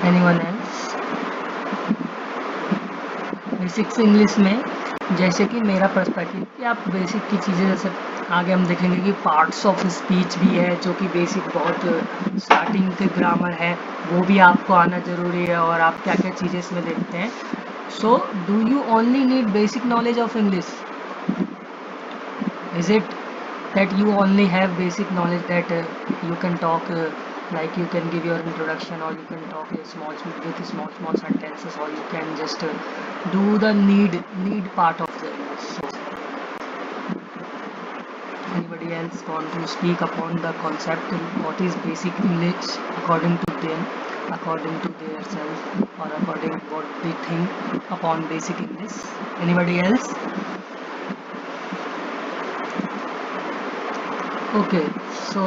Anyone else? Basics English में जैसे कि मेरा पर्सपेक्टिव कि आप बेसिक की चीज़ें जैसे आगे हम देखेंगे कि पार्ट्स ऑफ स्पीच भी है जो कि बेसिक बहुत स्टार्टिंग के ग्रामर है, वो भी आपको आना ज़रूरी है और आप क्या क्या चीज़ें इसमें देखते हैं. So do you only need basic knowledge of English? Is it that you only have basic knowledge that you can talk like you can give your introduction, or you can talk a small sentences, or you can just do the need part of the English? So anybody else want to speak upon the concept what is basic English according to them, according to their self, or according what they think upon basic English? Anybody else? Okay. So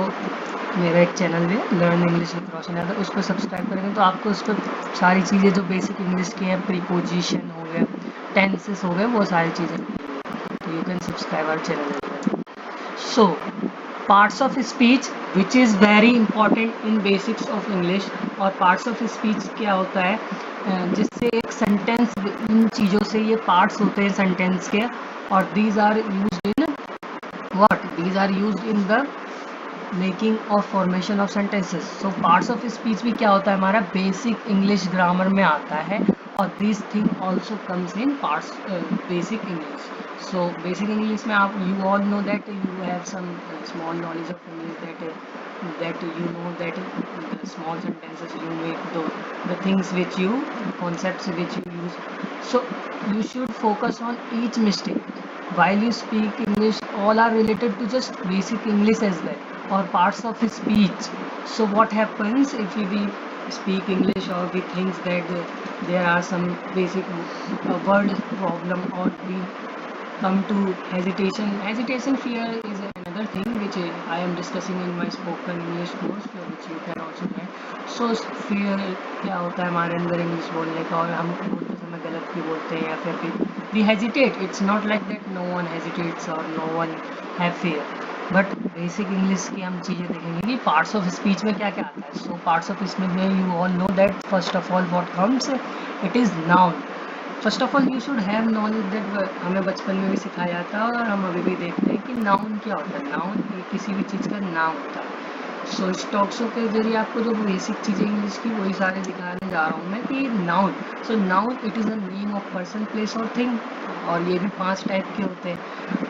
मेरा एक channel भी है, learn English with Roshan Yadav. उस पर subscribe करेंगे तो आपको उस पर सारी चीज़ें जो बेसिक इंग्लिश की हैं, प्रीपोजिशन हो गया, टेंसेस हो गए, वो सारी चीज़ें मिलेंगी. तो you can subscribe our channel. So parts of speech which is very important in basics of English. और पार्ट्स ऑफ स्पीच क्या होता है, जिससे एक सेंटेंस, इन चीज़ों से ये पार्ट्स होते हैं सेंटेंस के, और these are use in what these are used in the making और formation of sentences. So parts of speech भी क्या होता है, हमारा बेसिक इंग्लिश ग्रामर में आता है, और this thing also comes in parts basic English. So basic English में आप you all know that you have some small knowledge of English, that you know that the small sentences you make, the things which you, concepts which you use. So you should focus on each mistake while you speak English. All are related to just basic English as well, or parts of speech. So what happens if we speak English, or we think that there are some basic word problem, or we come to hesitation, fear is another thing which I am discussing in my spoken English course, which you can also get. So fear क्या होता है हमारे अंदर English बोलने का, और हम बोलते समय गलत भी बोलते हैं, या फिर we hesitate. It's not like that no one hesitates or no one have fear, but basic English की हम चीज़ें देखेंगे कि पार्ट्स ऑफ स्पीच में क्या क्या आता है. सो पार्ट्स ऑफ स्पीच में you all know that first of all what comes, it is noun. First of all you should have knowledge that, हमें बचपन में भी सिखाया जाता है और हम अभी भी देखते हैं कि नाउन क्या होता है. नाउन किसी भी चीज़ का नाम होता है. सो इस टॉक शो के जरिए आपको जो बेसिक चीज़ें इंग्लिश की वही सारे दिखाने जा रहा हूँ मैं कि noun. So noun it is a name of person, place और थिंग. और ये भी 5 टाइप के होते हैं: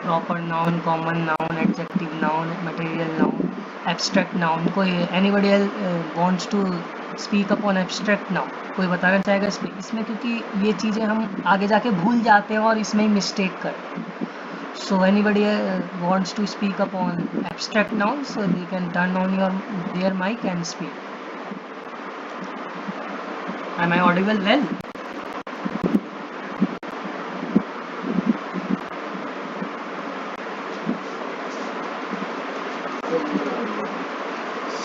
proper noun, common noun, adjective noun, material noun, abstract noun. कोई anybody wants to speak upon abstract noun? कोई बताना चाहेगा इसमें क्योंकि ये चीज़ें हम आगे जाके भूल जाते हैं और इसमें ही मिस्टेक करते हैं. So anybody wants to speak upon abstract nouns, so they can turn on their mic and speak. Am I audible well?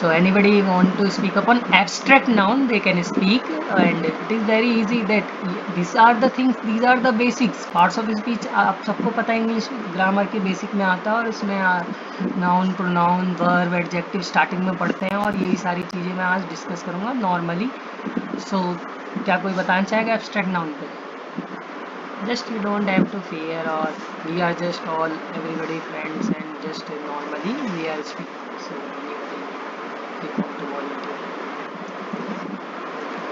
So anybody want to speak upon abstract noun, they can speak, and it is very easy that these are the things, these are the basics. Parts of speech आप सबको पता है, English grammar के basic में आता है, और इसमें noun, pronoun, verb, adjective starting में पढ़ते हैं, और यही सारी चीज़ें मैं आज डिस्कस करूँगा नॉर्मली. सो क्या कोई बताना चाहेगा एब्स्ट्रैक्ट नाउन पे? Just you don't have to fear, or we are just all everybody friends, and just normally we are speaking. So anybody you want to volunteer?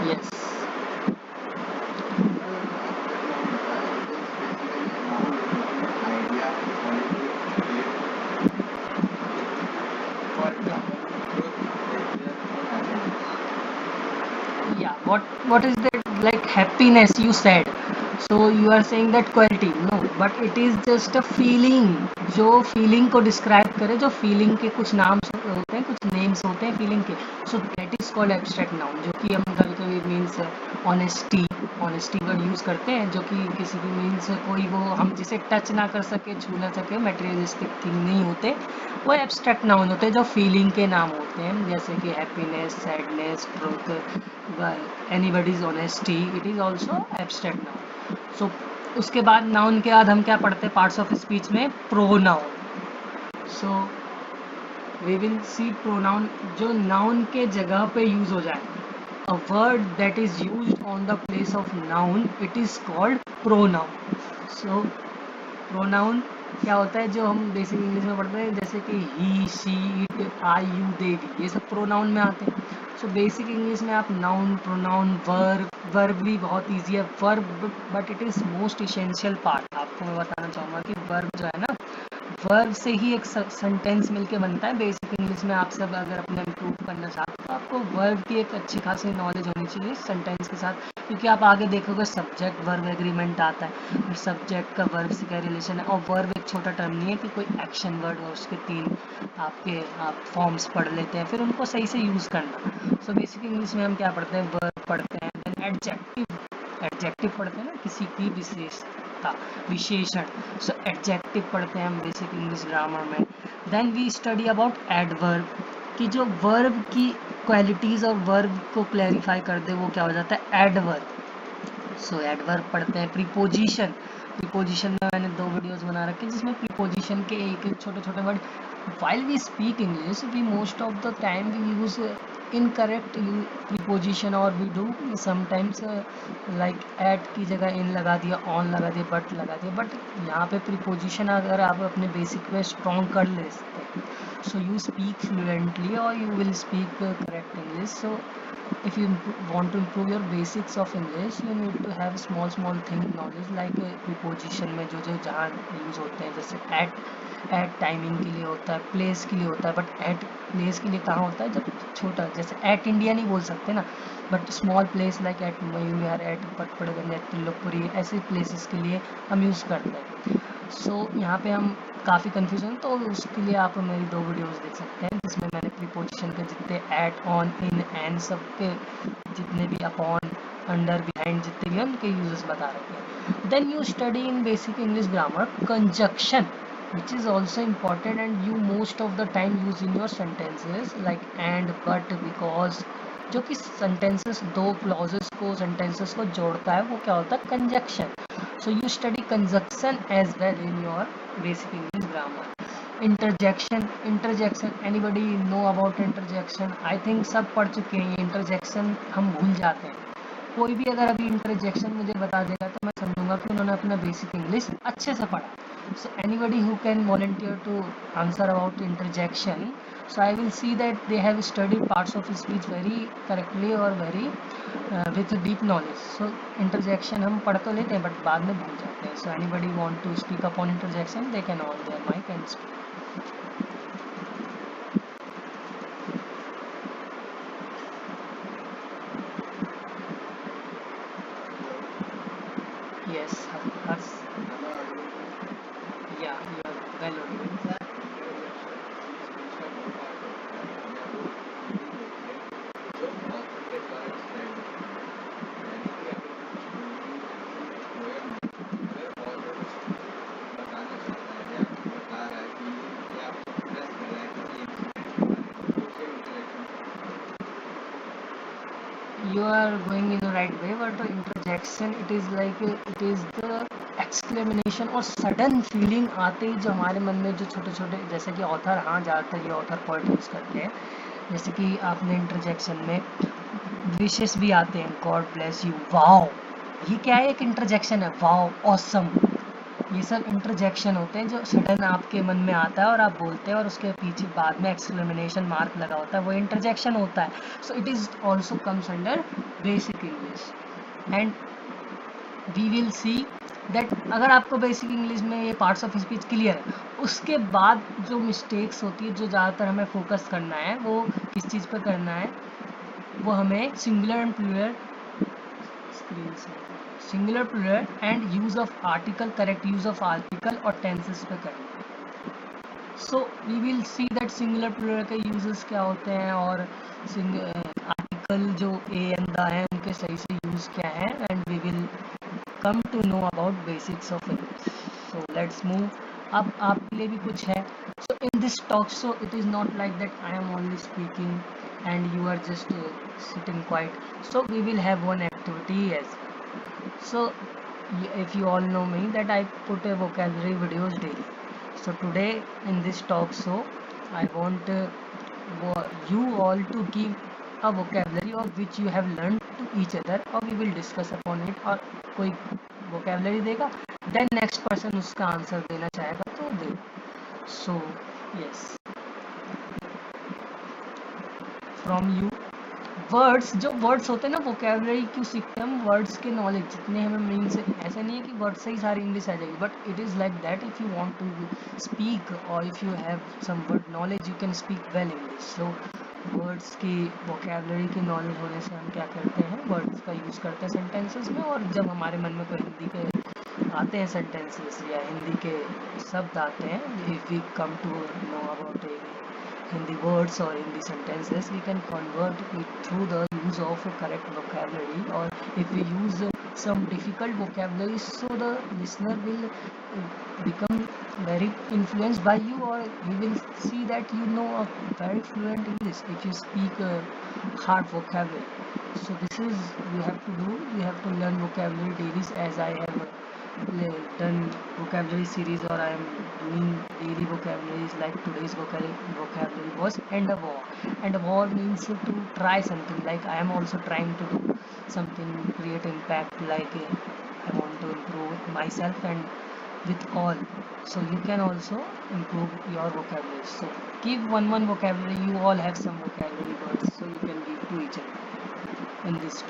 Yes. Yeah. What is that, like happiness you said? So you are saying that quality, no, but it is just a feeling. जो feeling को describe करे, जो feeling के कुछ नाम होते हैं, कुछ नेम्स होते हैं फीलिंग के. So that is called abstract noun. जो कि हम कभी कभी मीन्स ऑनेस्टी वर्ड यूज़ करते हैं, जो कि किसी भी मीन्स कोई वो हम जिसे टच ना कर सके, छू ना सके, मटेरियलिस्टिक थिंग नहीं होते, वो एब्स्ट्रैक्ट नाउन होते हैं, जो फीलिंग के नाम होते हैं, जैसे कि happiness, sadness, truth, anybody's honesty, it is also abstract noun. So उसके बाद नाउन के बाद हम क्या पढ़ते हैं पार्ट्स ऑफ स्पीच में? Pronoun. So we will see pronoun जो नाउन के जगह पे यूज़ हो जाए. a word that is used on the place of noun, it is called pronoun. So pronoun क्या होता है, जो हम बेसिक इंग्लिश में पढ़ते हैं, जैसे कि he, she, it, I, you, they, we, ये सब प्रोनाउन में आते हैं. सो बेसिक इंग्लिश में आप नाउन, प्रोनाउन, वर्ब, वर्ब भी बहुत ईजी है. Verb but it is most essential part. आपको मैं बताना चाहूँगा कि वर्ब जो है ना, वर्ब से ही एक सेंटेंस मिलके बनता है. बेसिक इंग्लिश में आप सब अगर अपने इम्प्रूव करना चाहते हो तो आपको वर्ब की एक अच्छी खासी नॉलेज होनी चाहिए सेंटेंस के साथ, क्योंकि आप आगे देखोगे सब्जेक्ट वर्ब एग्रीमेंट आता है, फिर सब्जेक्ट का वर्ब से क्या रिलेशन है. और वर्ब एक छोटा टर्म नहीं है कि कोई एक्शन वर्ड हो, उसके 3 आप फॉर्म्स पढ़ लेते हैं, फिर उनको सही से यूज़ करना. सो बेसिक इंग्लिश में हम क्या पढ़ते हैं, वर्ब पढ़ते हैं, देन एडजेक्टिव. एडजेक्टिव पढ़ते हैं ना, किसी की विशेषता, विशेषण. सो एडजेक्टिव पढ़ते हैं हम बेसिक इंग्लिश ग्रामर में. Then we study about adverb, कि जो वर्ब की क्वालिटीज़ और वर्ब को क्लैरिफाई कर दे, वो क्या हो जाता है, एडवर्ब. सो एडवर्ब पढ़ते हैं. प्रीपोजिशन, प्रीपोजिशन में मैंने 2 वीडियोस बना रखे हैं जिसमें प्रीपोजिशन के एक छोटे छोटे word. while we speak English, we most of the time we use incorrect preposition, और we do sometimes like at की जगह in लगा दिया, on लगा दिया, but लगा दिया. बट यहाँ पे preposition अगर आप अपने बेसिक पे strong कर ले सकते हैं, so you speak fluently or you will speak correct English. So if you want to improve your basics of English, you need to have small thing knowledge like preposition में जो जहाँ use होते हैं, जैसे एट टाइमिंग के लिए होता है, प्लेस के लिए होता है. बट एट प्लेस के लिए कहाँ होता है, जब छोटा, जैसे एट इंडिया नहीं बोल सकते ना, but small place like at Mayur, at Patparganj, at Trilokpuri, ऐसे प्लेसेस के लिए हम यूज़ करते हैं. सो यहाँ पे हम काफ़ी कन्फ्यूजन, तो उसके लिए आप मेरी 2 वीडियोस देख सकते हैं जिसमें मैंने प्रीपोजिशन के जितने एट, ऑन, इन, एंड सब के जितने भी अपॉन, अंडर, बिहाइंड जितने भी हैं उनके यूजेस बता रखे हैं. Then you study in basic English grammar conjunction, which is also important and you most of the time use in your sentences like and, but, because, जो कि sentences 2 clauses को, sentences को जोड़ता है, वो क्या होता है, conjunction. So you study conjunction as well in your basic English grammar. Interjection, interjection, anybody know about interjection? I think सब पढ़ चुके हैं. interjection हम भूल जाते हैं. कोई भी अगर अभी इंटरजेक्शन मुझे बता देगा तो मैं समझूंगा कि उन्होंने अपना बेसिक इंग्लिश अच्छे से पढ़ा. So anybody who can volunteer to answer about interjection, so I will see that they have studied parts of speech very correctly or very with deep knowledge. So interjection हम पढ़ तो लेते हैं but बाद में भूल जाते हैं. So anybody want to speak upon interjection, they can on their mic and speak. Yes, Hars. Yeah, you are well audible. You are going in the right way, but interjection, it is like it is the exclamation और sudden feeling आते ही जो हमारे मन में जो छोटे छोटे, जैसे कि ऑथर, हाँ ज़्यादातर ये ऑथर पॉइंट यूज़ करते हैं, जैसे कि आपने इंटरजेक्शन में विशेष भी आते हैं, गॉड ब्लेस यू, वाओ, ये क्या है, एक इंटरजेक्शन है, वाओ, ऑसम. ये सब इंटरजेक्शन होते हैं जो सडन आपके मन में आता है और आप बोलते हैं और उसके पीछे बाद में एक्सक्लेमेशन मार्क लगा होता है, वो इंटरजेक्शन होता है. So it is also comes under basic English. And we will see that अगर आपको बेसिक इंग्लिश में ये पार्ट्स ऑफ स्पीच क्लियर है, उसके बाद जो मिस्टेक्स होती है, जो ज़्यादातर हमें फोकस करना है, वो किस चीज़ पर करना है, वो हमें singular and plural, singular plural and use of article, correct use of article और टेंसेस पे करना है. So we will see that singular plural के यूजेस क्या होते हैं और आर्टिकल जो ए एंड द है उनके सही से यूज़ क्या है, and we will come to know about basics of English. So let's move. अब आपके लिए भी कुछ है. So in this talk show, it is not like that I am only speaking and you are just sitting quiet. So we will have one activity as well. So if you all know me that I put a vocabulary videos daily. So today in this talk show, I want you all to give a vocabulary of which you have learned to each other, or we will discuss upon it, और कोई vocabulary देगा, then next person उसका answer देना चाहेगा तो दे. So yes, from you. Words, जो words होते हैं ना, वोकेबलरी क्यों सीखते हैं हम? वर्ड्स के नॉलेज जितने हमें मीन से, ऐसा नहीं है कि वर्ड से ही सारी इंग्लिश आ जाएगी, but it is like that if you want to speak और if you have some word knowledge you can speak well English. So words की वोकेबलरी की नॉलेज होने से हम क्या करते हैं, वर्ड्स का यूज़ करते हैं सेंटेंसेस में. और जब हमारे मन में कोई हिंदी के आते हैं सेंटेंसेस या हिंदी के शब्द आते हैं, if we come to know about Hindi words or Hindi sentences, we can convert it through the use of a correct vocabulary, or if we use some difficult vocabulary, so the listener will become very influenced by you, or he will see that you know a very fluent English if you speak hard vocabulary. So this is you have to do. You have to learn vocabulary daily, as I have done vocabulary series, or I am doing daily vocabularies. Like today's vocabulary was end a war. And a war means to try something. Like I am also trying to do something, create impact. Like I want to improve myself and with all. So you can also improve your vocabulary. So give one vocabulary. You all have some vocabulary words, so you can give to each other in this.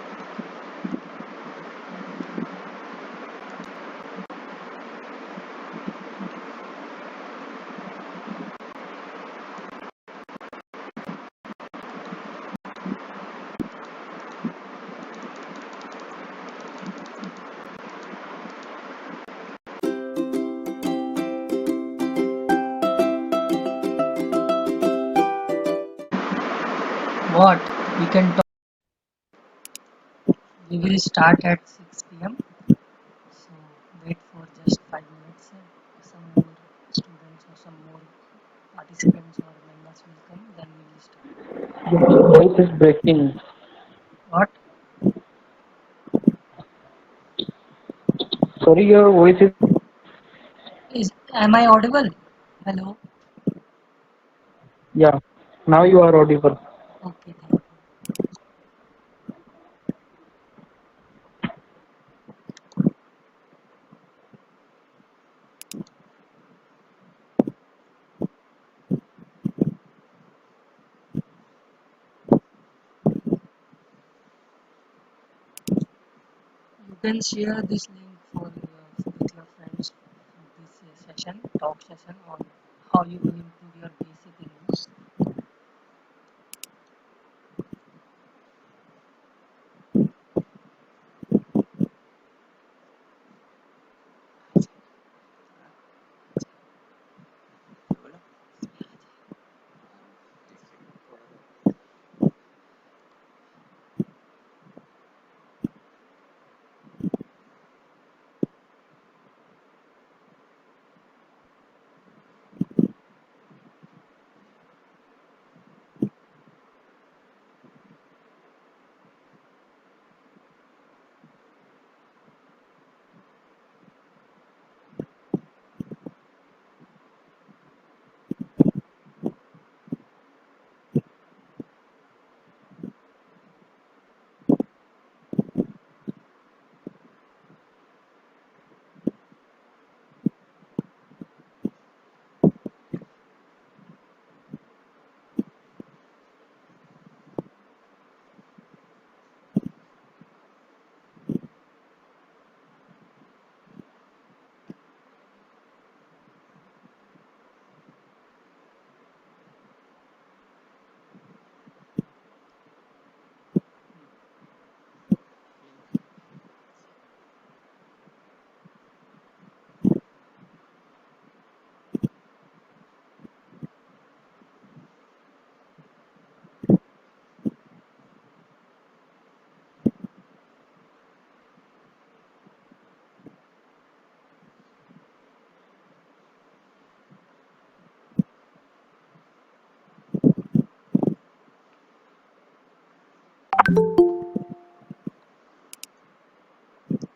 What we can talk. We will start at 6 p.m. So wait for just 5 minutes. Some more students or some more participants or members will come. Then we will start. Your voice is breaking. What Sorry, your voice is. is? Am I audible? Hello. Yeah, now you are audible. Okay. Thank you. You can share this link with your friends. This session, talk session on how you will improve your basic English.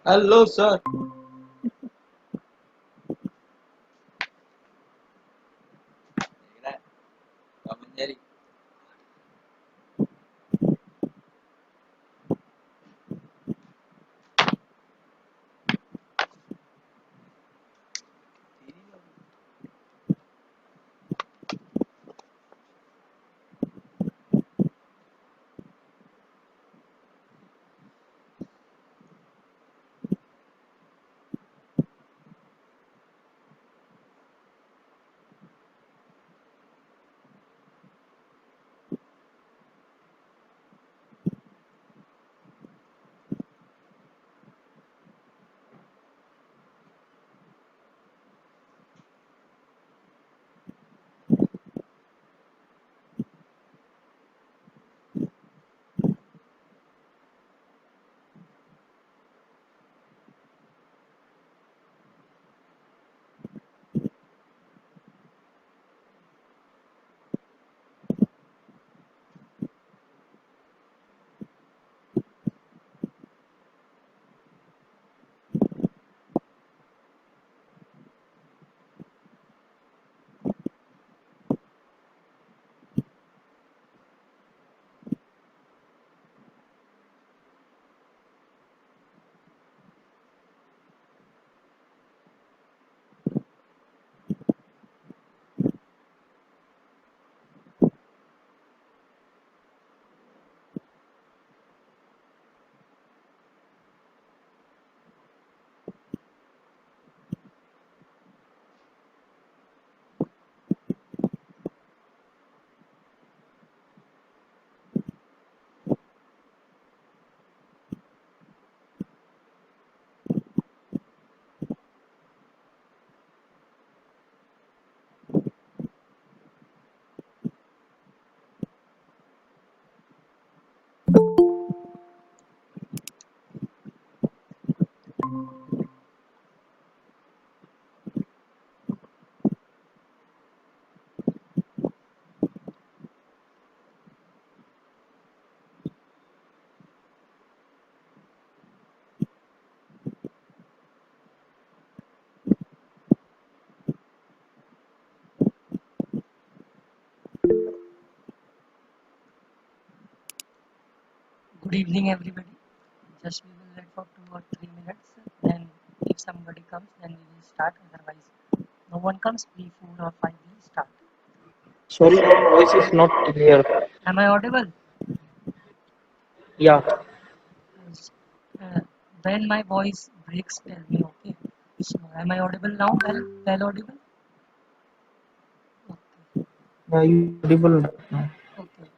Hello, sir. Tom and Jerry. Good evening, everybody. Just we will wait for 2 or 3 minutes. Then, if somebody comes, then we will start. Otherwise, no one comes. 3, 4, or 5 we start. Sorry, your voice is not clear. Am I audible? Yeah. Uh, when my voice breaks, tell me. Okay. So, am I audible now? Well audible. Okay. Yeah, you audible now. Okay.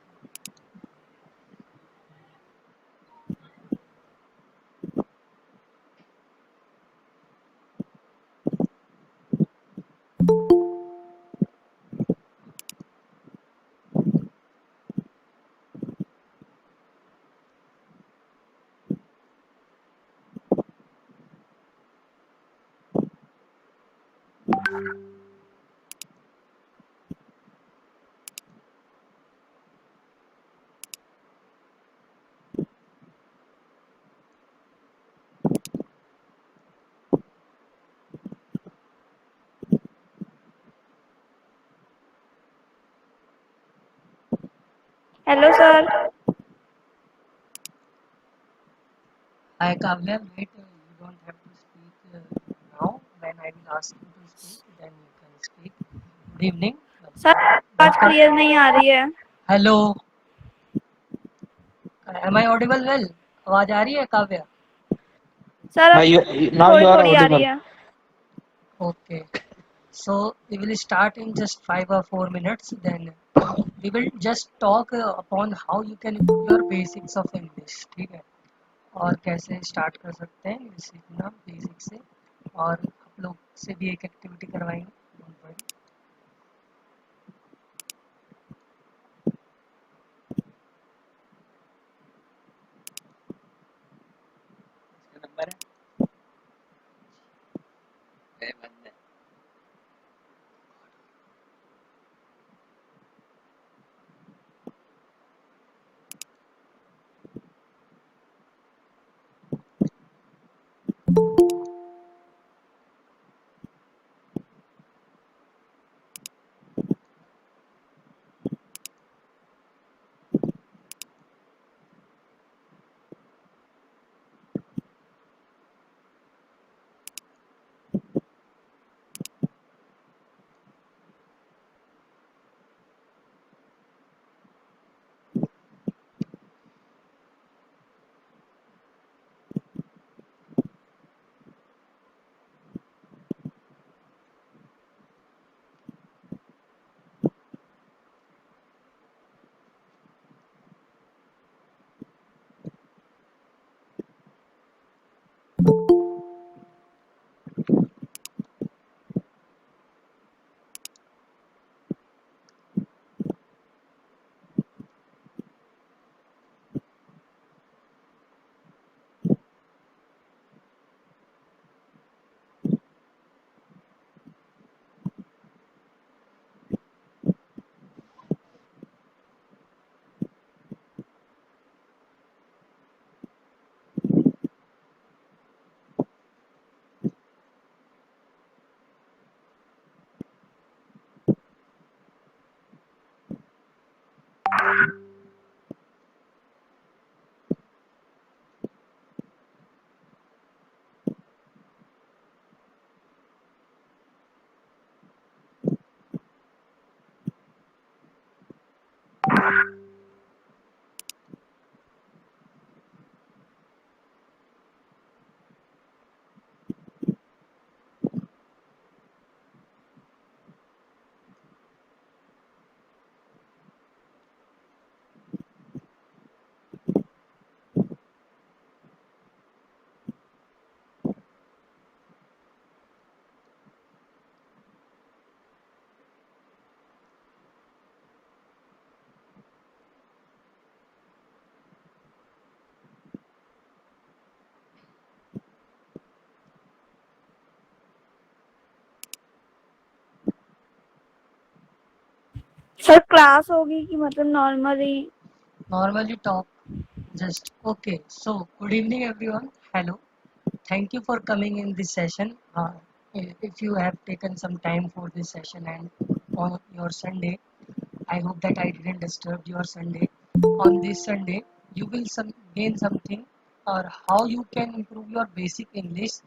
Hello, sir. Hi, Kavya. Wait. You don't have to speak now. When I will ask you to speak, then you can speak. Good evening. Sir आवाज Welcome. Clear नहीं आ रही है. Hello. Am I audible well? आवाज आ रही है Kavya? Sir अब Now you थोड़ी are थोड़ी आ रही audible. है. Okay. So we will start in just 5 or 4 minutes. Then we will just talk upon how you can improve your basics of English. ठीक है? और कैसे स्टार्ट कर सकते हैं ये सीखना बेसिक से. और आप लोग से भी एक एक्टिविटी करवाएंगे. Don't worry. इसका नंबर है बंद है. सर क्लास होगी कि मतलब normally. Normally talk. Just okay. So good evening, everyone. Hello. Thank you for coming in this session. If you have taken some time for this session and on your Sunday, I hope that I didn't disturb your Sunday. On this Sunday, you will gain something, और how you can improve your basic English,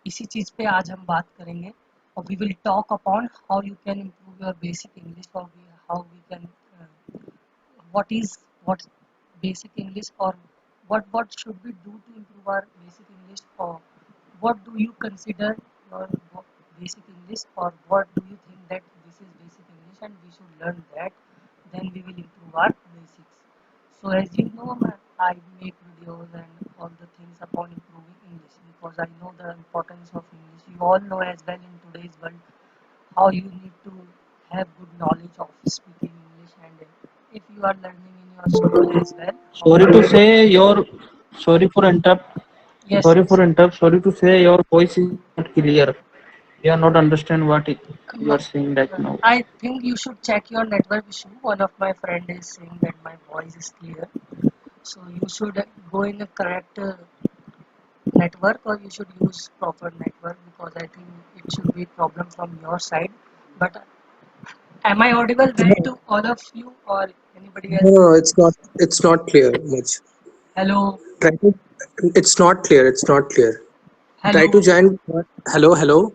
इसी चीज़ पे आज हम बात करेंगे. और we will talk upon how you can improve your basic English, or how we can what is what basic English, or what should we do to improve our basic English, or what do you consider your basic English, or what do you think that this is basic English and we should learn that, then we will improve our basics. So as you know, I make videos and all the things upon improving English, because I know the importance of English. You all know as well in today's world how you need to have good knowledge of speaking English, and if you are learning in your school as well, how Sorry to to. say your sorry for interrupt. Yes, Sorry yes. for interrupt. Sorry to say your voice is not clear. We are not understand what you are saying right now. I think you should check your network issue. One of my friend is saying that my voice is clear, so you should go in a correct network, or you should use proper network, because I think it should be problem from your side. But am I audible well No, to all of you, or anybody no, else? no, it's not. It's not clear much. Hello, Try to. It's not clear. It's not clear. Try to hello. join. Hello, hello.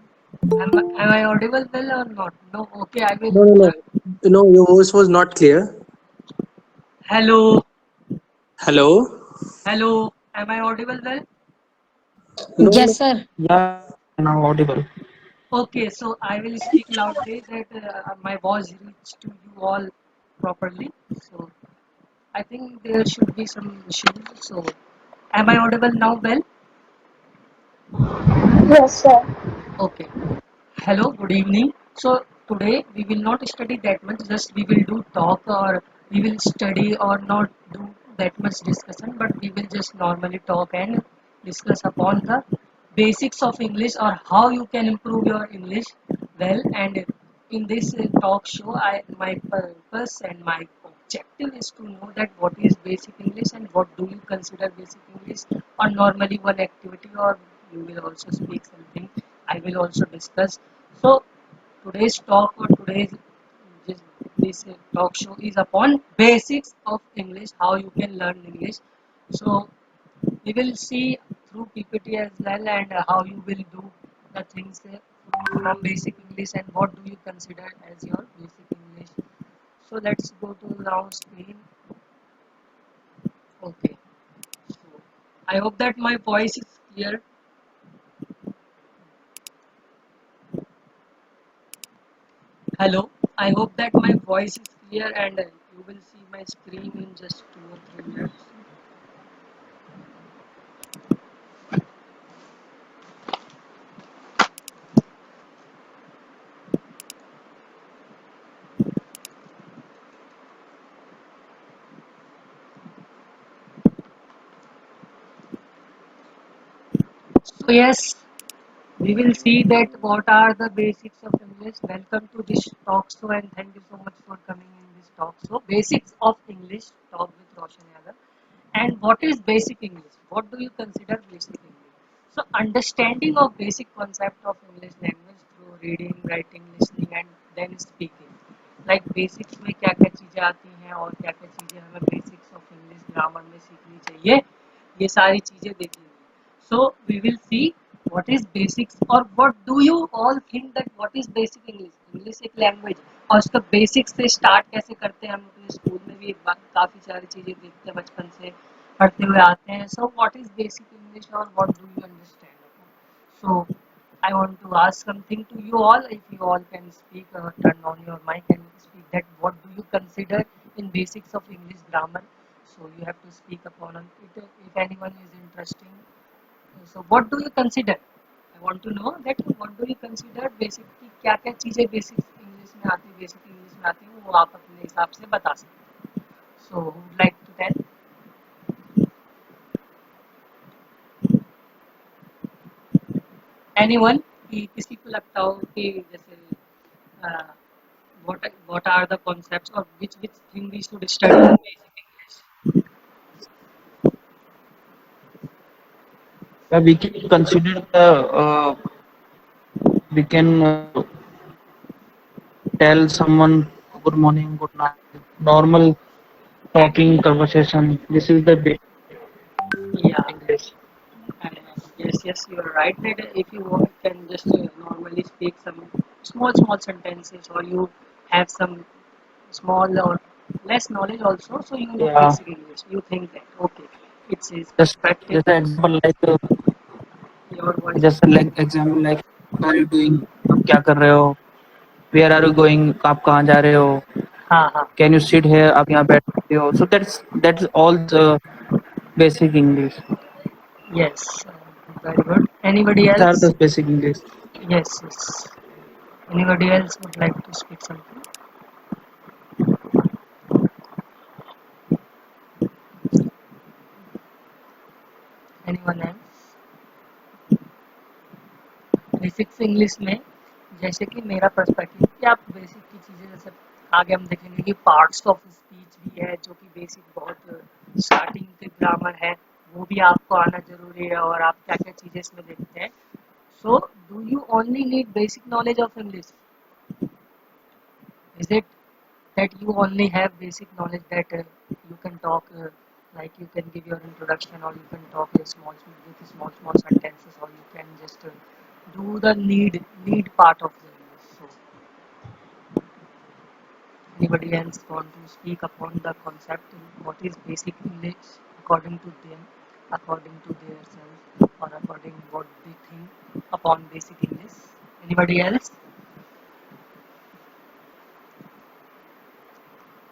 Am I audible well or not? No. Okay, I will. No, no, no. No, your voice was not clear. Hello, Hello. hello. Am I audible well? No, no. Yes, sir. Yeah, now audible. Okay, so I will speak loudly that my voice reach to you all properly. So I think there should be some issues. So am I audible now? Well, Yes, sir. okay. Hello, good evening. So today we will not study that much, just we will do talk, or we will study or not do that much discussion, but we will just normally talk and discuss upon the basics of English, or how you can improve your English well. And in this talk show, my purpose and my objective is to know that what is basic English and what do you consider basic English, or normally one activity, or you will also speak something. I will also discuss. So today's talk, or today's this, this talk show is upon basics of English, how you can learn English. So we will see through PPT as well, and how you will do the things from basic English, and what do you consider as your basic English. So let's go to now screen. Okay. So I hope that my voice is clear. Hello. I hope that my voice is clear, and you will see my screen in just 2 or 3 minutes. So yes, we will see that what are the basics of English. Welcome to this talk show, and thank you so much for coming in this talk show. Basics of English, talk with Roshan Yadav. And what is basic English? What do you consider basic English? So understanding of basic concept of English language through reading, writing, listening, and then speaking. Like basics में क्या क्या चीज़ें आती हैं, और क्या क्या चीज़ें हमें basics of English grammar में सीखनी चाहिए, ये सारी चीज़ें देखेंगे. So we will see what is basics, or what do you all think that what is basic English. English एक language है, और उसका basics से start कैसे करते हैं. हम अपने स्कूल में भी एक बार काफ़ी सारी चीज़ें देखते हैं, बचपन से पढ़ते हुए आते हैं. So what is basic English, or what do you understand? So I want to ask something to you all. If you all can speak, turn on your mic and speak that what do you consider in basics of English grammar. So you have to speak upon it if anyone is interesting. So what do you consider? I want to know that what do you consider basic की क्या क्या चीज़ें basic English में आती है, basic English में आती है, वो आप अपने हिसाब से बता सकते हैं. So who would like to tell? Anyone? कि किसी को लगता हो कि जैसे uh, what are the concepts, or which thing we should study in basic English? Yeah, we can consider the we can tell someone good morning, good night, normal talking conversation. This is the basic Yeah. English. And yes, you are right that if you can just normally speak some small sentences, or you have some small or less knowledge also, so you know Yeah, basic English. You think that okay, it's his just perspective. just an example like Your voice is just like example like what are you doing? आप क्या कर रहे हो? Where are you going? आप कहाँ जा रहे हो? हाँ हाँ Can you sit here? आप यहाँ बैठ सकते हो? So that's all the basic English. yes, very good. Anybody These are else? the basic English. Yes. Anybody else would like to speak something? Anyone else? Basics English में जैसे कि मेरा perspective कि आप बेसिक की चीज़ें जैसे आगे हम देखेंगे कि पार्ट्स ऑफ स्पीच भी है जो कि बेसिक बहुत स्टार्टिंग के ग्रामर है, वो भी आपको आना जरूरी है, और आप क्या क्या चीज़ें इसमें देखते हैं. So do you only need basic knowledge of English? Is it that you only have basic knowledge that you can talk, like you can give your introduction, or you can talk a small sentences, or you can just do the need part of the English? So anybody else want to speak upon the concept what is basic English according to them, according to their self, or according what they think upon basic English? Anybody else?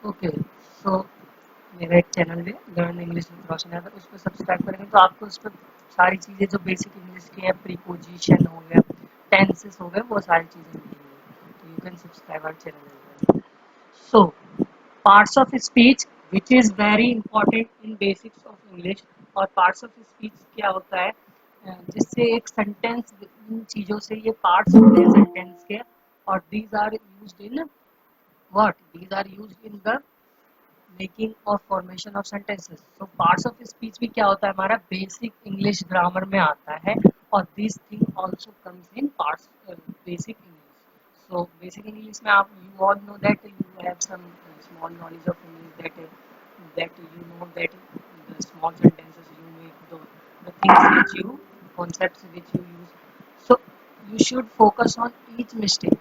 Okay. So मेरा एक channel है learn English with Roshan Yadav, उस पर subscribe करेंगे तो आपको उस पर सारी चीज़ें जो बेसिक इंग्लिश की है, प्रीपोजिशन हो गया, टेंसेस हो गए, वो सारी चीज़ें मिलेंगी. तो you can subscribe our channel. So parts of speech which is very important in basics of English. और पार्ट्स ऑफ स्पीच क्या होता है, जिससे एक सेंटेंस, इन चीज़ों से ये पार्ट्स होते हैं सेंटेंस के, और these are used in what these are used in the making और formation of sentences. So parts of speech भी क्या होता है, हमारा बेसिक इंग्लिश ग्रामर में आता है, और this thing also comes in parts basic English. So basic English में आप you all know that you have some small knowledge of English, that you know that the small sentences you make, the things which you concepts which you use. So you should focus on each mistake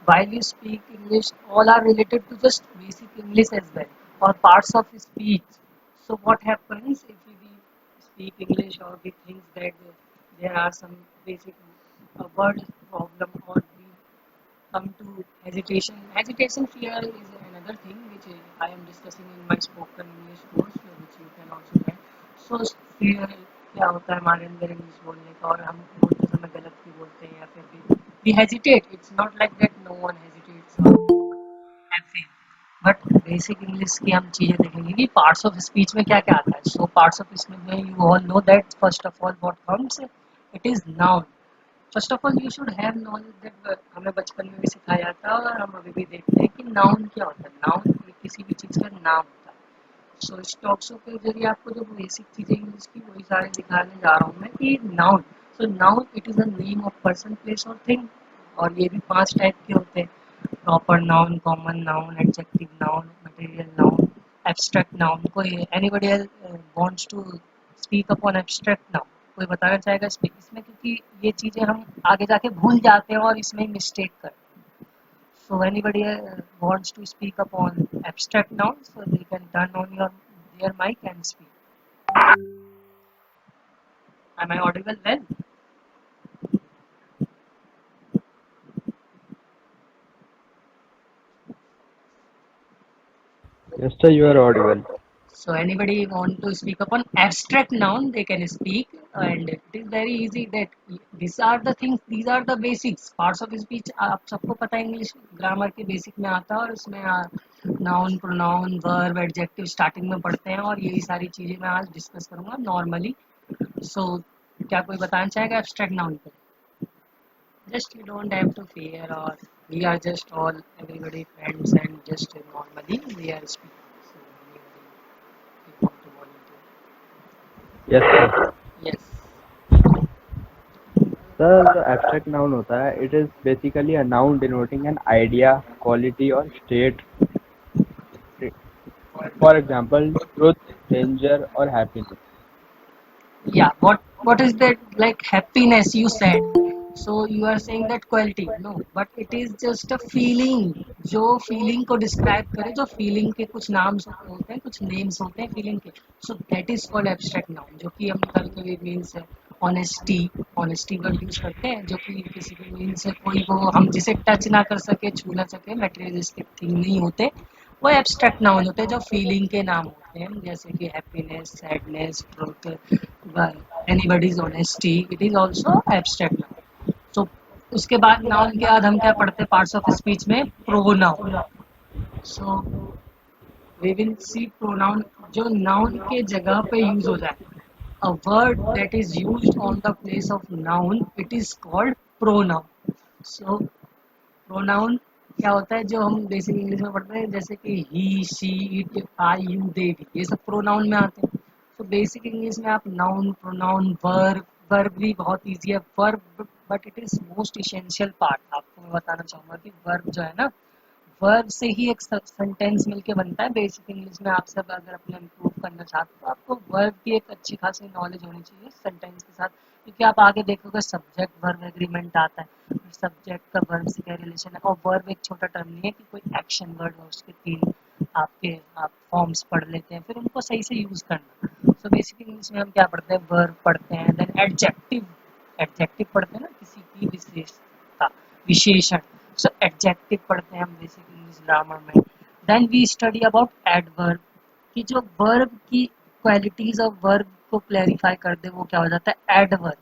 while you speak English. All are related to just basic English as well, or parts of speech. So what happens if we speak English, or we think that there are some basic word problem, or we come to hesitation. Hesitation fear is another thing which I am discussing in my spoken English course, which you can also learn. So fear क्या होता है हमारे अंदर English बोलने का, और हम बोलते समय गलत भी बोलते हैं, या फिर भी hesitate. It's not like that no one hesitates or have fear. But basic English की हम चीज़ें देखेंगे कि पार्ट्स ऑफ स्पीच में क्या क्या आता है. सो पार्ट्स ऑफ स्पीच में you all know that first of all what comes, it is noun. First of all you should have knowledge that, हमें बचपन में भी सिखाया जाता है और हम अभी भी देखते हैं कि नाउन क्या होता है. नाउन किसी भी चीज़ का नाम होता है. सो इस टॉक शो के जरिए आपको जो बेसिक चीज़ें इंग्लिश की वही सारे दिखाने जा रहा हूँ मैं कि noun. So noun it is a name of person, place और थिंग. और ये भी 5 टाइप के होते हैं: proper noun, common noun, adjective noun, material noun, abstract noun. कोई anybody wants to speak upon abstract noun? कोई बताना चाहेगा इसमें, क्योंकि ये चीज़ें हम आगे जाके भूल जाते हैं और इसमें मिस्टेक करते हैं. So anybody wants to speak upon abstract nouns, so they can turn on their mic and speak. Am I audible well? Yes, sir, you are audible. So anybody want to speak upon abstract noun, they can speak, and it is very easy that these are the things, these are the basics. Parts of speech आप सबको पता है, English grammar के basic में आता है, और इसमें noun, pronoun, verb, adjective starting में पढ़ते हैं, और यही सारी चीज़ें मैं आज डिस्कस करूँगा नॉर्मली. सो क्या कोई बताना चाहेगा एब्स्ट्रैक्ट नाउन पे? Just you don't have to fear, or we are just all everybody friends, and just normally we are speaking. So anybody you want to volunteer? Yes, sir. Yes. Sir, the abstract noun होता है. It is basically a noun denoting an idea, quality or state for example truth, danger और happiness. Yeah, what is that, like happiness you said? So you are saying that quality? No, but it is just a feeling. जो feeling को describe करे, जो feeling के कुछ नाम होते हैं, कुछ names होते हैं feeling के. So that is called abstract noun, जो कि हम कल के means है honesty वर्ड यूज करते हैं, जो कि किसी भी मीन्स है कोई वो हम जिसे टच ना कर सके, छू ना सके, materialistic थिंग नहीं होते, वो एब्स्ट्रैक्ट नाउन होते हैं जो फीलिंग के नाम होते हैं, जैसे कि happiness, sadness, truth, anybody's honesty, it is also abstract noun. So उसके बाद नाउन के बाद हम क्या पढ़ते हैं पार्ट्स ऑफ स्पीच में? Pronoun. So we will see pronoun जो नाउन के जगह पे यूज हो जाए. A word that is used on the place of noun, it is called pronoun. So pronoun क्या होता है जो हम बेसिक इंग्लिश में पढ़ते हैं, जैसे कि he, she, it, I, you, they, we, ये सब प्रोनाउन में आते हैं. तो बेसिक इंग्लिश में आप नाउन, प्रोनाउन, वर्ब, वर्ब भी बहुत इजी है verb, but it is most essential part. आपको मैं बताना चाहूँगा कि वर्ब जो है ना, वर्ब से ही एक सेंटेंस मिलके बनता है. बेसिक इंग्लिश में आप सब अगर अपने इम्प्रूव करना चाहते हो तो आपको वर्ब की एक अच्छी खासी नॉलेज होनी चाहिए सेंटेंस के साथ, क्योंकि आप आगे देखोगे सब्जेक्ट वर्ब एग्रीमेंट आता है, सब्जेक्ट का वर्ब से क्या रिलेशन है. और वर्ब एक छोटा टर्म नहीं है कि कोई एक्शन वर्ड हो, उसके तीन आप फॉर्म्स पढ़ लेते हैं, फिर उनको सही से यूज करना. सो बेसिक इंग्लिश में हम क्या पढ़ते हैं? वर्ब पढ़ते हैं, देन एडजेक्टिव. एडजेक्टिव पढ़ते हैं ना, किसी की विशेषता, विशेषण. सो एडजेक्टिव पढ़ते हैं हम बेसिक इंग्लिश ग्रामर में. Then we study about adverb, कि जो वर्ब की क्वालिटीज ऑफ वर्ब को क्लैरिफाई कर दे, वो क्या हो जाता है? एडवर्ब.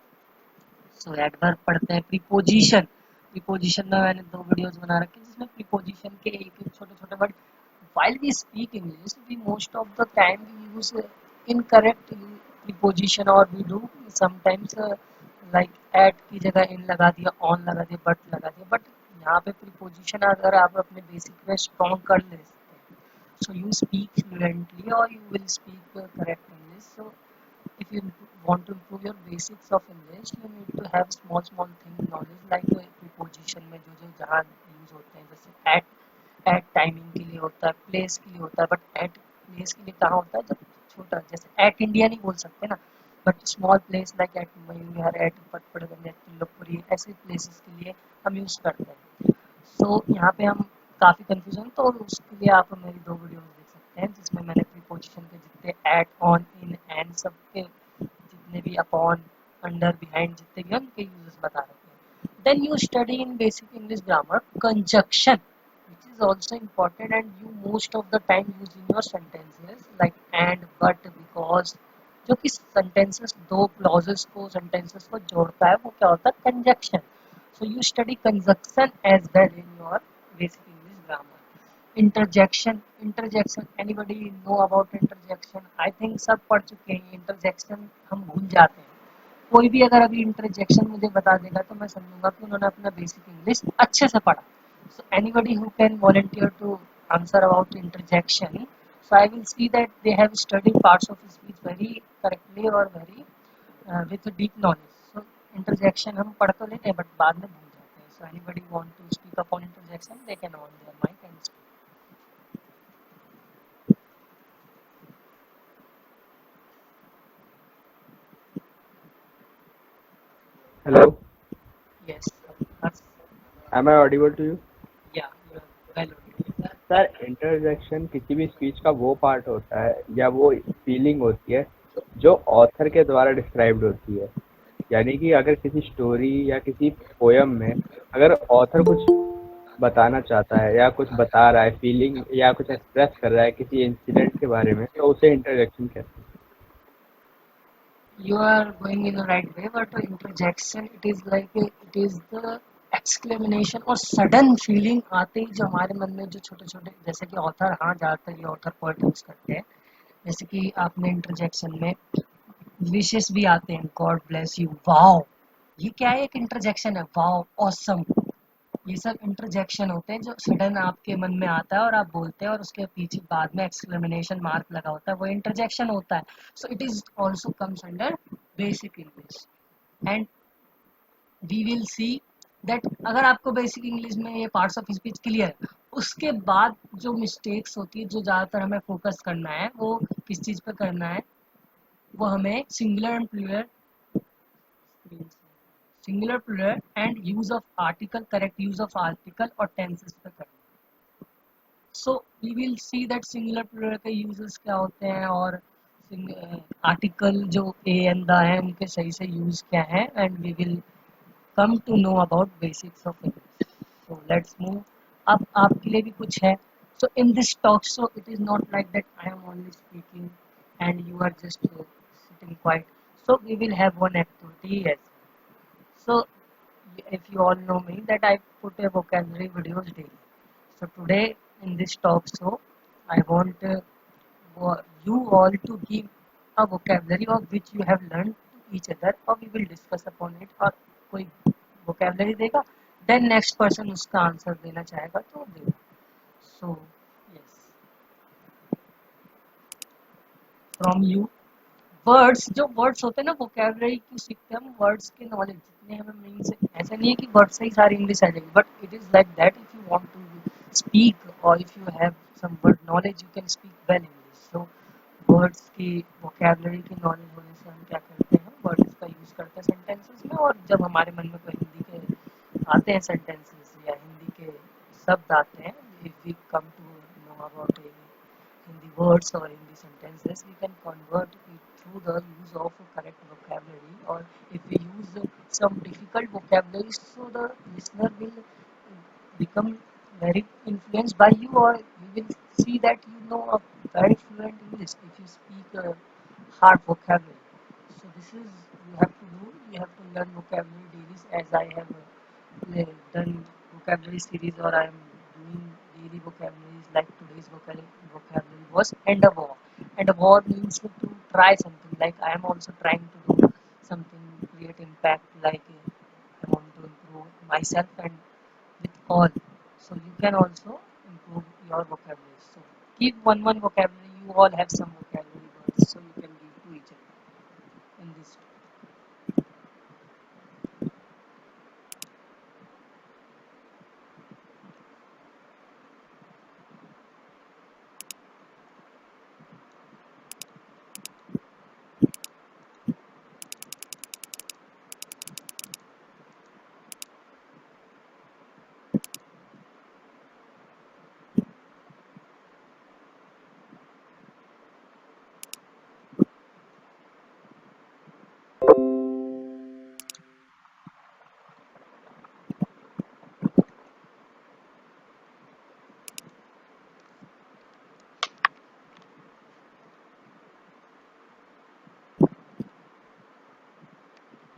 सो एडवर्ब पढ़ते हैं. प्रीपोजिशन, प्रीपोजिशन में मैंने 2 वीडियोस बना रखे हैं जिसमें प्रीपोजिशन के एक एक छोटे छोटे word. while we speak English, we most of the time we use incorrect preposition, or we do sometimes like at की जगह in लगा दिया, on लगा दिया, but लगा दिया. बट यहाँ पे preposition अगर आप अपने बेसिक में strong कर ले सकते हैं, so you speak fluently or you will speak correct English. So if you want to improve your basics of English, you need to have small thing knowledge like preposition में जो जहाँ use होते हैं, जैसे एट टाइमिंग के लिए होता है, प्लेस के लिए होता है, बट एट प्लेस के लिए कहाँ होता है? जब छोटा, जैसे एट इंडिया नहीं बोल सकते ना, but small place like at Mayur, at Patparganj, at तिल्लोपुरी, ऐसे प्लेसेस के लिए हम यूज करते हैं. सो यहाँ पे हम काफ़ी कंफ्यूजन, तो उसके लिए आप मेरी 2 वीडियोस देख सकते हैं जिसमें मैंने प्रीपोजिशन के जितने एट, ऑन, इन, एंड सब के जितने भी अपॉन, अंडर, बिहाइंड जितने भी उनके यूजेस बता रखे हैं. Then you study in basic English grammar conjunction, which is also important and you most of the time use in your sentences like and, but, because, जो कि sentences दो clauses को, sentences को जोड़ता है, वो क्या होता है? conjunction. So you study conjunction as well in your basic English grammar. Interjection, interjection, anybody know about interjection? I think सब पढ़ चुके हैं. interjection हम भूल जाते हैं. कोई भी अगर अभी इंटरजेक्शन मुझे बता देगा तो मैं समझूंगा कि उन्होंने अपना बेसिक इंग्लिश अच्छे से पढ़ा. So anybody who can volunteer to answer about interjection, so I will see that they have studied parts of speech very correctly or very with deep knowledge. So interjection हम पढ़ तो लेते हैं but बाद में भूल जाते हैं. So anybody want to speak upon interjection, they can on their mic and speak. Hello, Yes, that's, am I audible to you? yeah, you are well audible. Sir, interjection किसी भी स्पीच का वो part होता है या वो feeling होती है जो ऑथर के द्वारा डिस्क्राइब्ड होती है. यानी कि अगर किसी स्टोरी या किसी पोयम में अगर ऑथर कुछ बताना चाहता है या कुछ बता रहा है, फीलिंग या कुछ एक्सप्रेस कर रहा है किसी इंसिडेंट के बारे में, तो उसे इंटरजेक्शन कहते हैं. You are going in the right way, but interjection, it is like it is the exclamation और sudden feeling आते ही जो हमारे मन में जो छोटे छोटे, जैसे कि ऑथर, हाँ ज़्यादातर ये ऑथर पोएट यूज करते हैं, जैसे कि आपने इंटरजेक्शन में विशेस भी आते हैं, गॉड ब्लेस यू, वाओ, ये क्या है? एक इंटरजेक्शन है. वाओ, ऑसम, ये सब इंटरजेक्शन होते हैं जो सडन आपके मन में आता है और आप बोलते हैं और उसके पीछे बाद में एक्सक्लेमेशन मार्क लगा होता है, वो इंटरजेक्शन होता है. So it is also comes under basic English. And we will see that अगर आपको बेसिक इंग्लिश में ये पार्ट्स ऑफ स्पीच क्लियर है, उसके बाद जो मिस्टेक्स होती है, जो ज़्यादातर हमें फोकस करना है, वो किस चीज़ पे करना है, वो हमें singular plural and use of article, correct use of article और टेंसेस पे करना है। So we will see that singular plural के यूजेस क्या होते हैं, और आर्टिकल जो ए एंड द है उनके सही से यूज क्या है, and we will come to know about basics of English. So let's move. अब आपके लिए भी कुछ है। So in this talk show it is not like that I am only speaking and you are just sitting quiet. So we will have one activity as well. So if you all know me that I put a vocabulary videos daily. So today in this talk show I want you all to give a vocabulary of which you have learned to each other, or we will discuss upon it, और कोई vocabulary देगा, then next person उसका answer देना चाहेगा तो देगा। So yes, from you, words, जो words होते हैं ना, वोकेबलरी क्यों सीखते हैं हम, वर्ड्स के नॉलेज जितने हमें मीन से, ऐसा नहीं है कि वर्ड से ही सारी इंग्लिश आ जाएगी, but it is like that if you want to speak और if you have some word knowledge you can speak well English. So words की वोकेबलरी की नॉलेज होने से हम क्या करते हैं, वर्ड्स का यूज करते हैं सेंटेंसेस में, और जब हमारे मन में कोई हिंदी के आते हैं सेंटेंसेस या हिंदी के शब्द आते हैं, if we come to know about in the words or in the sentences, we can convert it through the use of correct vocabulary, or if we use some difficult vocabulary, so the listener will become very influenced by you, or you will see that you know a very fluent English if you speak a hard vocabulary. So this is you have to do. You have to learn vocabulary daily, as I have done vocabulary series, or I am doing daily vocabularies. Like today's vocabulary was endeavor. Endeavor means to try something. Like I am also trying to do something, create impact. Like I want to improve myself and with all. So you can also improve your vocabulary. So keep one vocabulary. You all have some vocabulary words, so you can give to each other in this.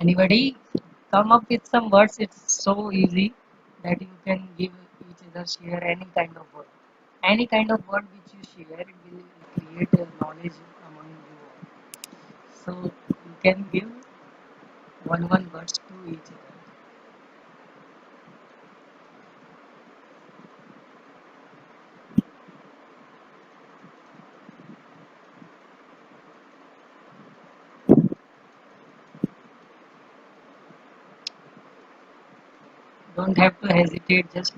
Anybody come up with some words? It's so easy that you can give each other share any kind of word. Any kind of word which you share, it will create a knowledge among you all. So you can give one words to each other. Don't have to hesitate. Just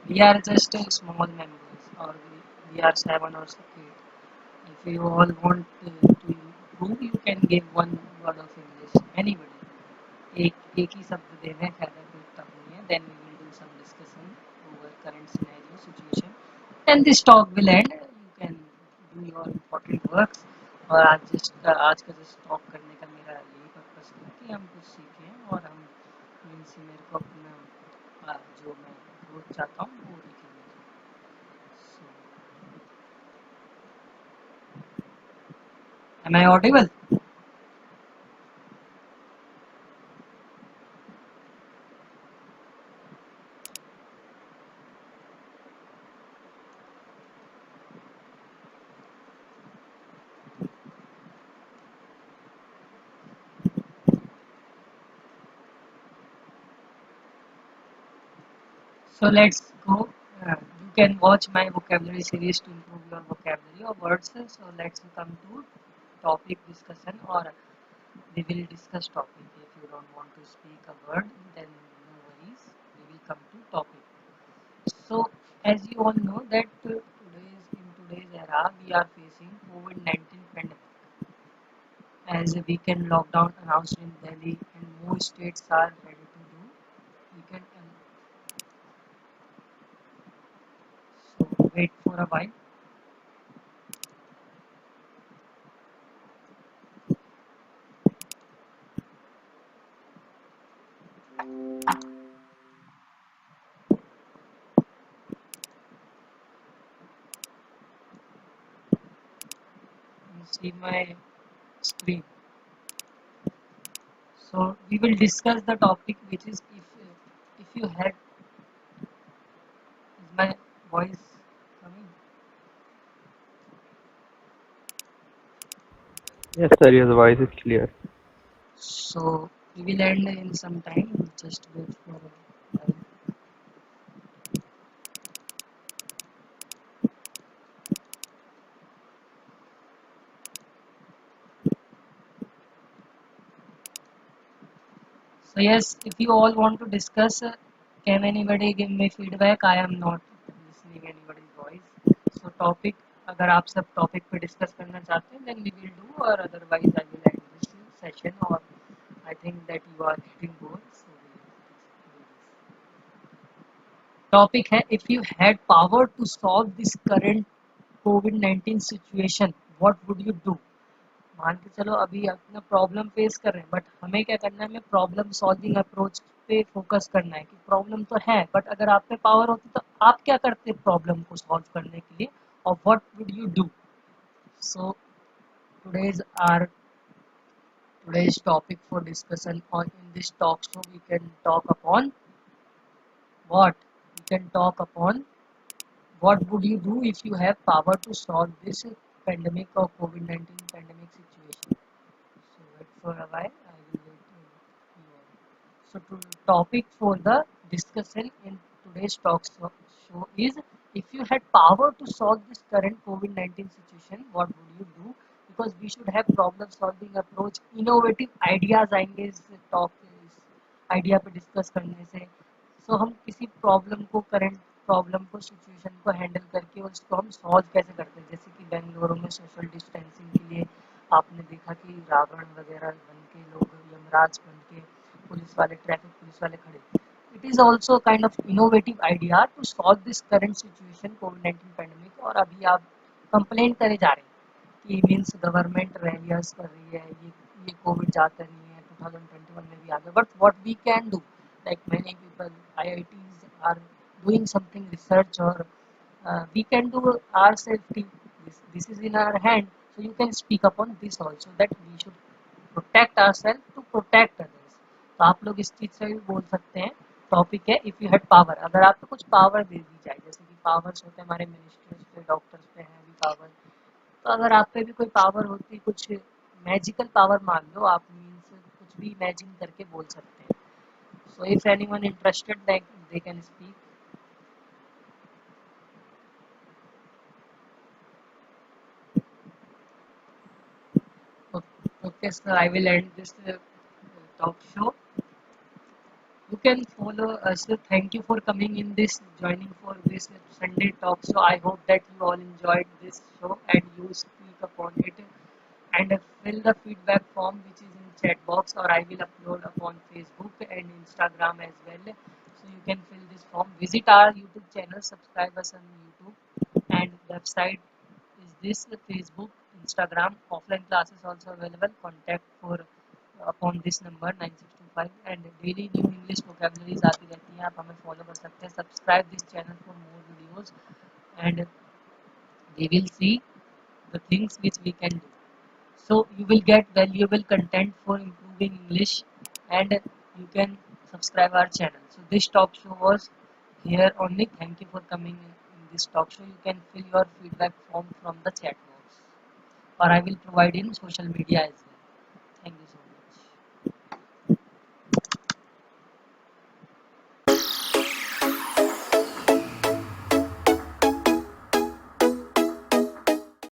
we are just small members, or we are 7 or 8. If you all want to improve, you can give one word of English. Anybody. एक ही शब्द देना है, ज़्यादा कोई tough नहीं है. Then we will do some discussion over current scenario situation. Then this talk will end. You can do your important works. और आज का just talk करने का मेरा यही पर्पस था कि हम कुछ सीखें, और हम इनसे मेरे को अपना जो मैं ग्रोथ चाहता हूँ वो दिखेंगे. So, am I audible? So let's go. You can watch my vocabulary series to improve your vocabulary or words. So let's come to topic discussion, or we will discuss topic. If you don't want to speak a word, then no worries. We will come to topic. So as you all know that today's era we are facing COVID-19 pandemic, as a weekend lockdown announced in Delhi and more states are ready to do weekend. So wait for a while. You see my screen. So we will discuss the topic, which is if you had, is my voice coming? Yes, sir, your voice is clear. So we will end in some time. Just wait for a while. So yes, if you all want to discuss, can anybody give me feedback? I am not listening anybody's voice. So topic, अगर आप सब topic पे discuss करना चाहते हैं, then we will do, or otherwise I will end this session. Or I think that you are getting bored. So we will do this. Topic है if you had power to solve this current कोविड-19 situation what would you do. मान के चलो अभी अपना problem face कर रहे हैं, बट हमें क्या करना है, हमें प्रॉब्लम सॉल्विंग अप्रोच पे फोकस करना है कि प्रॉब्लम तो है, बट अगर आप पे पावर होती तो आप क्या करते प्रॉब्लम को सॉल्व करने के लिए, और what would you do. So today's our today's topic for discussion on in this talk show we can talk upon what we can talk upon what would you do if you have power to solve this pandemic or COVID-19 pandemic situation? So wait for a while. I will wait you all. So to topic for the discussion in today's show is if you had power to solve this current COVID-19 situation, what would you do? Because we should have problem solving approach, innovative ideas आएंगे इस talk इस idea पे discuss करने से। सो हम किसी problem को current problem को सिचुएशन को हैंडल करके उसको हम सॉल्व कैसे करते हैं। जैसे कि बेंगलुरु में सोशल डिस्टेंसिंग के लिए आपने देखा कि रावण वगैरह बन के लोग यमराज बन के पुलिस वाले ट्रैफिक पुलिस वाले खड़े। It is also kind of innovative idea to solve this current situation कोविड-19 पैंडेमिक। और अभी आप कंप्लेन करे जा रहे हैं कि मीन्स गवर्नमेंट रैलियास कर रही है, ये कोविड जाता नहीं है, 2021 में भी आ गया, but what we can do, like many people IITs are doing something research, or we can do our safety. This is in our hand, so you can speak upon this also that we should protect ourselves to protect others. तो आप लोग इस चीज़ से भी बोल सकते हैं। Topic है इफ़ यू हैड पावर, अगर आपको कुछ पावर दे दी जाए, जैसे कि पावर्स होते हैं हमारे मिनिस्टर्स पे डॉक्टर्स पे हैं भी पावर, तो अगर आप पे भी कोई पावर होती, कुछ मैजिकल पावर मान लो आप, मीन्स कुछ भी इमेजिन करके बोल सकते हैं। So if anyone interested, they can speak. Okay, sir, I will end this talk show. You can follow us. Thank you for coming in this, joining for this Sunday talk show. I hope that you all enjoyed this show and you speak upon it, and fill the feedback form which is in chat box, or I will upload upon Facebook and Instagram as well. So you can fill this form. Visit our YouTube channel, subscribe us on YouTube, and website is this Facebook, Instagram. Offline classes also available. Contact for upon this number 9625, and daily new English vocabularies आती रहती हैं, आप हमें follow कर सकते हैं। Subscribe this channel for more videos, and we will see the things which we can do. So you will get valuable content for improving English, and you can subscribe our channel. So this talk show was here only. Thank you for coming in this talk show. You can fill your feedback form from the chat box, or I will provide in social media as well.